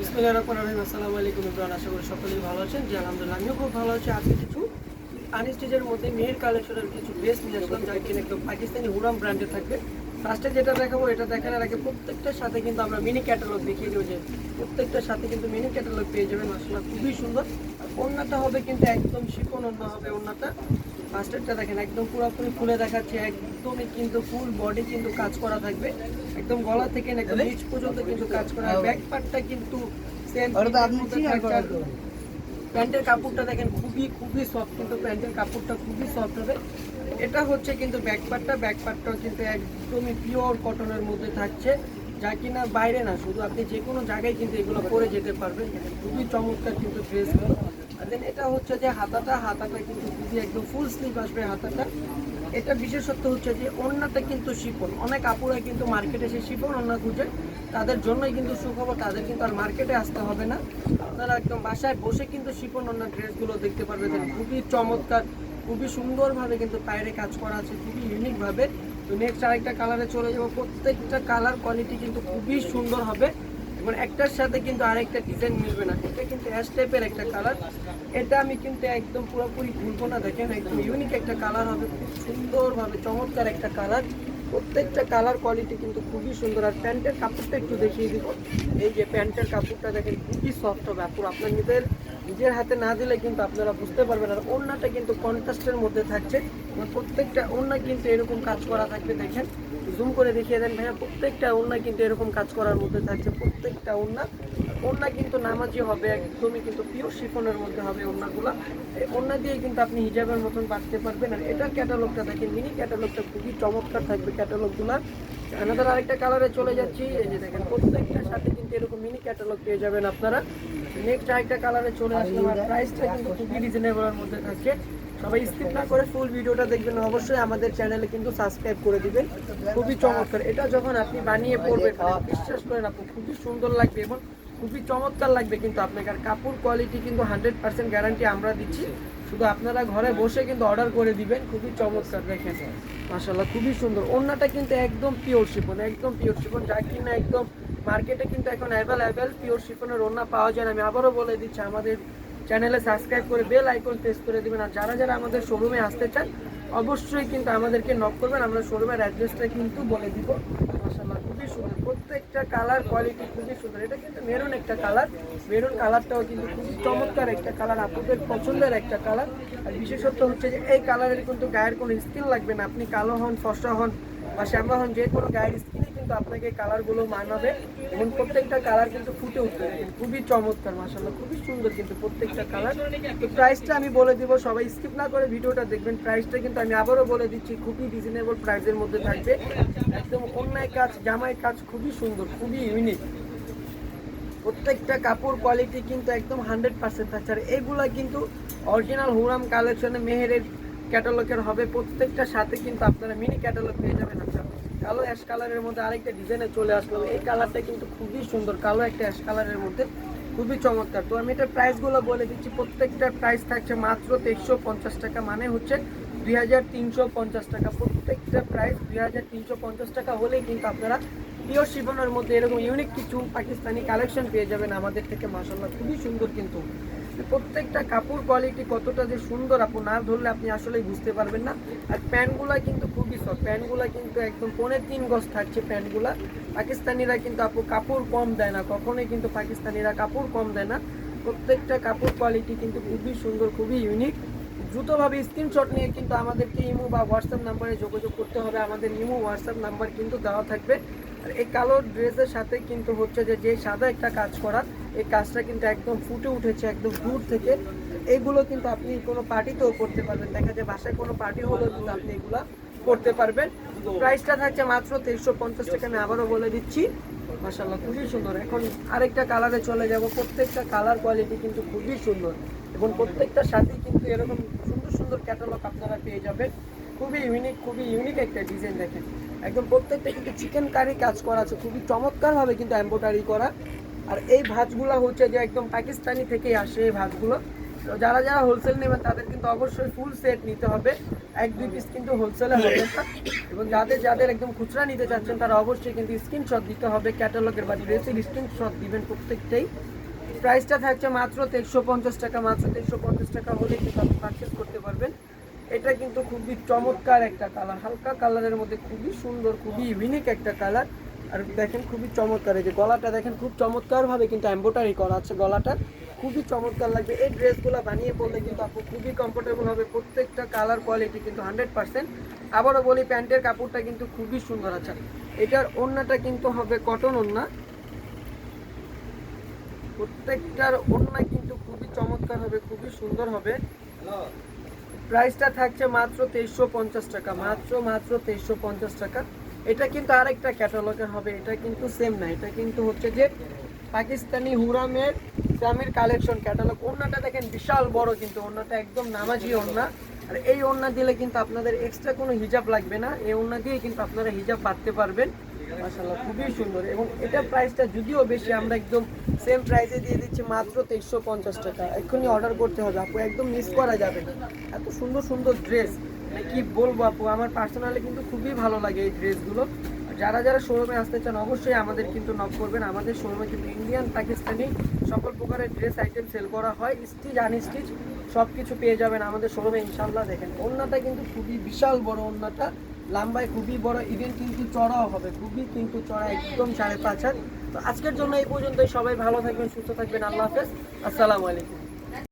বিসমিল্লাহির রহমানির রহিম। আসসালামু আলাইকুম ইমরান, আশা করি সকলেই ভালো আছেন। জি আলহামদুলিল্লাহ, আমিও খুব ভালো আছি। আজকে কিছু আনস্টিচের মধ্যে মেয়ের কালেকশনের কিছু ড্রেস নিয়ে আসলাম, যা কিনা একদম পাকিস্তানি হুরাম ব্র্যান্ডে থাকবে। ফার্স্টে যেটা দেখাবো এটা দেখানোর আগে প্রত্যেকটার সাথে কিন্তু আমরা মিনি ক্যাটালগ দেখিয়ে দেবো, যে প্রত্যেকটার সাথে কিন্তু মিনি ক্যাটালগ পেয়ে যাবেন। মাশাআল্লাহ খুবই সুন্দর। আর ওড়নাটা হবে কিন্তু একদম শিফন ওড়না হবে ওড়নাটা। ফার্স্টেরটা দেখেন একদম পুরোপুরি খুলে দেখাচ্ছে, একদমই কিন্তু ফুল বডি কিন্তু কাজ করা থাকবে, একদম গলা থেকে একদম নিচ পর্যন্ত কিন্তু কাজ করা। ব্যাক পার্টটা কিন্তু সেম প্যান্টের কাপড়টা দেখেন খুবই খুবই সফট, কিন্তু প্যান্টের কাপড়টা খুবই সফট হবে। এটা হচ্ছে কিন্তু ব্যাক পার্টটাও কিন্তু একদমই পিওর কটনের মধ্যে থাকছে, যা কিনা বাইরে না, শুধু আপনি যে কোনো জায়গায় কিন্তু এগুলো পরে যেতে পারবেন। খুবই চমৎকার কিন্তু ড্রেসগুলো। আর দেন এটা হচ্ছে যে হাতাটা কিন্তু খুবই একদম ফুল স্লিভ আসবে হাতাটা। এটা বিশেষত্ব হচ্ছে যে ওড়নাটা কিন্তু শিফন। অনেক আপুরা কিন্তু মার্কেটে এসে শিফন ওড়না খুঁজে, তাদের জন্যই কিন্তু সুখবর, তাদের কিন্তু আর মার্কেটে আসতে হবে না। আপনারা একদম বাসায় বসে কিন্তু শিফন ওড়না ড্রেসগুলো দেখতে পারবেন। খুবই চমৎকার, খুবই সুন্দরভাবে কিন্তু পায়রে কাজ করা আছে, খুবই ইউনিকভাবে। তো নেক্সট আরেকটা কালারে চলে যাবো। প্রত্যেকটা কালার কোয়ালিটি কিন্তু খুবই সুন্দর হবে এবং একটার সাথে কিন্তু আরেকটা ডিজাইন মিলবে না। এটা কিন্তু অ্যাশ টাইপের একটা কালার, এটা আমি কিন্তু একদম পুরোপুরি ঘুরবো না। দেখেন একদম ইউনিক একটা কালার হবে, খুব সুন্দরভাবে চমৎকার একটা কালার। প্রত্যেকটা কালার কোয়ালিটি কিন্তু খুবই সুন্দর। আর প্যান্টের কাপড়টা একটু দেখিয়ে দিব। এই যে প্যান্টের কাপড়টা দেখেন খুবই সফট হবে, আপুর আপনার নিজের হাতে না দিলে কিন্তু আপনারা বুঝতে পারবেন। আর ওড়নাটা কিন্তু কন্ট্রাস্টের মধ্যে থাকছে, প্রত্যেকটা ওড়না কিন্তু এরকম কাজ করা থাকবে। দেখেন জুম করে দেখিয়ে দেন ভাইয়া, প্রত্যেকটা ওড়না কিন্তু এরকম কাজ করার মধ্যে থাকছে। প্রত্যেকটা ওড়না কিন্তু নামাজি হবে, একদমই কিন্তু পিওর শিফনের মধ্যে হবে ওড়নাগুলো। এই ওড়না দিয়ে কিন্তু আপনি হিজাবের মতন বাঁধতে পারবেন। আর এটার ক্যাটালগটা দেখেন, মিনি ক্যাটালগটা খুবই চমৎকার থাকবে ক্যাটালগুলো। আমাদের আরেকটা কালারে চলে যাচ্ছি। এই যে দেখেন প্রত্যেকটার সাথে কিন্তু এরকম মিনি ক্যাটালগ পেয়ে যাবেন আপনারা। নেক্সট আরেকটা কালারে চলে আসলাম। আর প্রাইসটা কিন্তু খুবই রিজনেবলের মধ্যে থাকছে। সবাই স্কিপ না করে ফুল ভিডিওটা দেখবেন, অবশ্যই আমাদের চ্যানেলে কিন্তু সাবস্ক্রাইব করে দিবেন। খুবই চমৎকার। এটা যখন আপনি বানিয়ে পড়বেন, বিশ্বাস করেন আপু খুবই সুন্দর লাগবে এবং খুবই চমৎকার লাগবে কিন্তু আপনাকে। আর কাপড় কোয়ালিটি কিন্তু 100% গ্যারান্টি আমরা দিচ্ছি, শুধু আপনারা ঘরে বসে কিন্তু অর্ডার করে দিবেন। খুবই চমৎকার দেখেন, মাশাআল্লাহ খুবই সুন্দর। ওড়নাটা কিন্তু একদম পিওর শিফন, একদম পিওর শিফন, যা কিনা একদম মার্কেটে কিন্তু এখন অ্যাভেলেবেল পিওর শিফনের ওড়না পাওয়া যায় না। আমি আবারও বলে দিচ্ছি, আমাদের চ্যানেলে সাবস্ক্রাইব করে বেল আইকন প্রেস করে দেবেন। আর যারা যারা আমাদের শোরুমে আসতে চান অবশ্যই কিন্তু আমাদেরকে নক করবেন, আমরা শোরুমের অ্যাড্রেসটা কিন্তু বলে দিব। মাশাআল্লাহ খুবই সুন্দর, প্রত্যেকটা কালার কোয়ালিটি খুবই সুন্দর। এটা কিন্তু মেরুন একটা কালার, মেরুন কালারটাও কিন্তু খুবই চমৎকার একটা কালার, আপনাদের পছন্দের একটা কালার। আর বিশেষত্ব হচ্ছে যে এই কালারের কিন্তু গায়ের কোনো স্কিন লাগবে না, আপনি কালো হন, ফর্সা হন বা শ্যামলা হন, যে কোনো গায়ের স্কিনে কিন্তু আপনাকে কালারগুলো মানাবে এবং প্রত্যেকটা কালার কিন্তু ফুটে উঠবে। খুবই চমৎকার, মাশাআল্লাহ খুবই সুন্দর কিন্তু প্রত্যেকটা কালার। তো প্রাইসটা আমি বলে দিব, সবাই স্কিপ না করে ভিডিওটা দেখবেন। প্রাইসটা কিন্তু আমি আবারও বলে দিচ্ছি, খুবই রিজনেবল প্রাইসের মধ্যে থাকবে। একদম অন্যায় কাজ, জামাই কাজ খুবই সুন্দর, খুবই ইউনিক। প্রত্যেকটা কাপড় কোয়ালিটি কিন্তু একদম 100% থাকছে। আর এইগুলা কিন্তু অরিজিনাল হুরাম কালেকশনে মেহেরের ক্যাটালগের হবে। প্রত্যেকটার সাথে কিন্তু আপনারা মিনি ক্যাটালগ পেয়ে যাবেন। আচ্ছা, কালো অ্যাশ কালারের মধ্যে আরেকটা ডিজাইনে চলে আসলো। এই কালারটা কিন্তু খুবই সুন্দর, কালো একটা অ্যাশ কালারের মধ্যে খুবই চমৎকার। তো আমি এটার প্রাইসগুলো বলে দিচ্ছি। প্রত্যেকটার প্রাইস থাকছে মাত্র 2350 টাকা, মানে হচ্ছে 2350 টাকা। প্রত্যেকটা প্রাইস 2350 টাকা হলেই কিন্তু আপনারা পিওর শিফনের মধ্যে এরকম ইউনিক কিছু পাকিস্তানি কালেকশন পেয়ে যাবেন আমাদের থেকে। মাশাআল্লাহ খুবই সুন্দর কিন্তু প্রত্যেকটা কাপড় কোয়ালিটি কতটা যে সুন্দর, আপু না ধরলে আপনি আসলেই বুঝতে পারবেন না। আর প্যান্টগুলা কিন্তু খুবই সফট, প্যান্টগুলা কিন্তু একদম 3.5 গজ থাকছে প্যান্টগুলা। পাকিস্তানিরা কিন্তু আপু কাপড় কম দেয় না, কখনোই কিন্তু পাকিস্তানিরা কাপড় কম দেয় না। প্রত্যেকটা কাপড় কোয়ালিটি কিন্তু খুবই সুন্দর, খুবই ইউনিক। দ্রুতভাবে স্ক্রিনশট নিয়ে কিন্তু আমাদেরকে ইমো বা হোয়াটসঅ্যাপ নাম্বারে যোগাযোগ করতে হবে। আমাদের ইমো হোয়াটসঅ্যাপ নাম্বার কিন্তু দেওয়া থাকবে। আর এই কালো ড্রেসের সাথে কিন্তু হচ্ছে যে সাদা একটা কাজ করা, এই কাজটা কিন্তু একদম ফুটে উঠেছে একদম দূর থেকে। এইগুলো কিন্তু আপনি কোনো পার্টিতেও করতে পারবেন, দেখা যায় বাসায় কোনো পার্টি হলেও কিন্তু আপনি এগুলো করতে পারবেন। প্রাইসটা থাকছে মাত্র 2350 টাকা, আমি আবারও বলে দিচ্ছি। মাশাআল্লাহ খুবই সুন্দর। এখন আরেকটা কালারে চলে যাব। প্রত্যেকটা কালার কোয়ালিটি কিন্তু খুবই সুন্দর এবং প্রত্যেকটার সাথে কিন্তু এরকম সুন্দর সুন্দর ক্যাটালগ আপনারা পেয়ে যাবেন। খুবই ইউনিক একটা ডিজাইন দেখেন, একদম প্রত্যেকটা কিন্তু চিকেন কারি কাজ করা আছে, খুবই চমৎকারভাবে কিন্তু এমব্রয়ডারি করা। আর এই ভাঁজগুলো হচ্ছে যে একদম পাকিস্তানি থেকেই আসে এই ভাঁজগুলো। তো যারা যারা হোলসেল নেবেন তাদের কিন্তু অবশ্যই ফুল সেট নিতে হবে, 1-2 পিস কিন্তু হোলসেলে হবে না। এবং যাদের যাদের একদম খুচরা নিতে চাচ্ছেন তারা অবশ্যই কিন্তু স্ক্রিনশট দিতে হবে, ক্যাটালগের বা ড্রেসের স্ক্রিনশট দিবেন প্রত্যেকটাই। প্রাইসটা থাকছে মাত্র 2350 টাকা, মাত্র 2350 টাকা হলে কিন্তু আপনি পারচেস করতে পারবেন। এটা কিন্তু খুবই চমৎকার একটা কালার, হালকা কালারের মধ্যে খুবই সুন্দর, খুবই ইউনিক একটা কালার। আর দেখেন খুবই চমৎকার, এই যে গলাটা দেখেন খুব চমৎকারভাবে কিন্তু এমব্রয়ডারি করা আছে, গলাটা খুবই চমৎকার লাগবে। এই ড্রেসগুলো বানিয়ে পরলে কিন্তু আপু খুবই কমফোর্টেবল হবে, প্রত্যেকটা কালার কোয়ালিটি কিন্তু 100%। আবারও বলি প্যান্টের কাপড়টা কিন্তু খুবই সুন্দর আছে। এটার ওড়নাটা কিন্তু হবে কটন ওড়না, প্রত্যেকটার ওড়না কিন্তু খুবই চমৎকার হবে, খুবই সুন্দর হবে। প্রাইসটা থাকছে মাত্র 2350 টাকা, মাত্র 2350 টাকা। এটা কিন্তু আরেকটা ক্যাটালগের হবে, এটা কিন্তু সেম না, এটা কিন্তু হচ্ছে যে পাকিস্তানি হুরামের ইসলামের কালেকশন ক্যাটালগ। ওড়নাটা দেখেন বিশাল বড়, কিন্তু ওড়নাটা একদম নামাজি ওড়না। আর এই ওড়না দিলে কিন্তু আপনাদের এক্সট্রা কোনো হিজাব লাগবে না, এই ওড়না দিয়ে কিন্তু আপনারা হিজাব বাঁধতে পারবেন। মাশাআল্লাহ খুবই সুন্দর। এবং এটা প্রাইসটা যদিও বেশি, আমরা একদম সেম প্রাইসে দিয়ে দিচ্ছি মাত্র 2350 টাকা। এক্ষুনি অর্ডার করতে হবে আপু, একদম মিস করা যাবে না। এত সুন্দর সুন্দর ড্রেস, কি বলবো আপু, আমার পার্সোনালি কিন্তু খুবই ভালো লাগে এই ড্রেসগুলো। যারা যারা শোরুমে আসতে চান অবশ্যই আমাদের কিন্তু নক করবেন। আমাদের শোরুমে কিন্তু ইন্ডিয়ান পাকিস্তানি সকল প্রকারের ড্রেস আইটেম সেল করা হয়, স্টিচ আনস্টিচ সব কিছু পেয়ে যাবেন আমাদের শোরুমে ইনশাল্লাহ। দেখেন ওড়নাটা কিন্তু খুবই বিশাল বড়, ওড়নাটা লম্বায় খুবই বড়, ইভেন কিন্তু চড়াও হবে, খুবই কিন্তু চড়া, একদম 5.5 হাত। তো আজকের জন্য এই পর্যন্তই। সবাই ভালো থাকবেন, সুস্থ থাকবেন, আল্লাহ হাফেজ, আসসালামু আলাইকুম।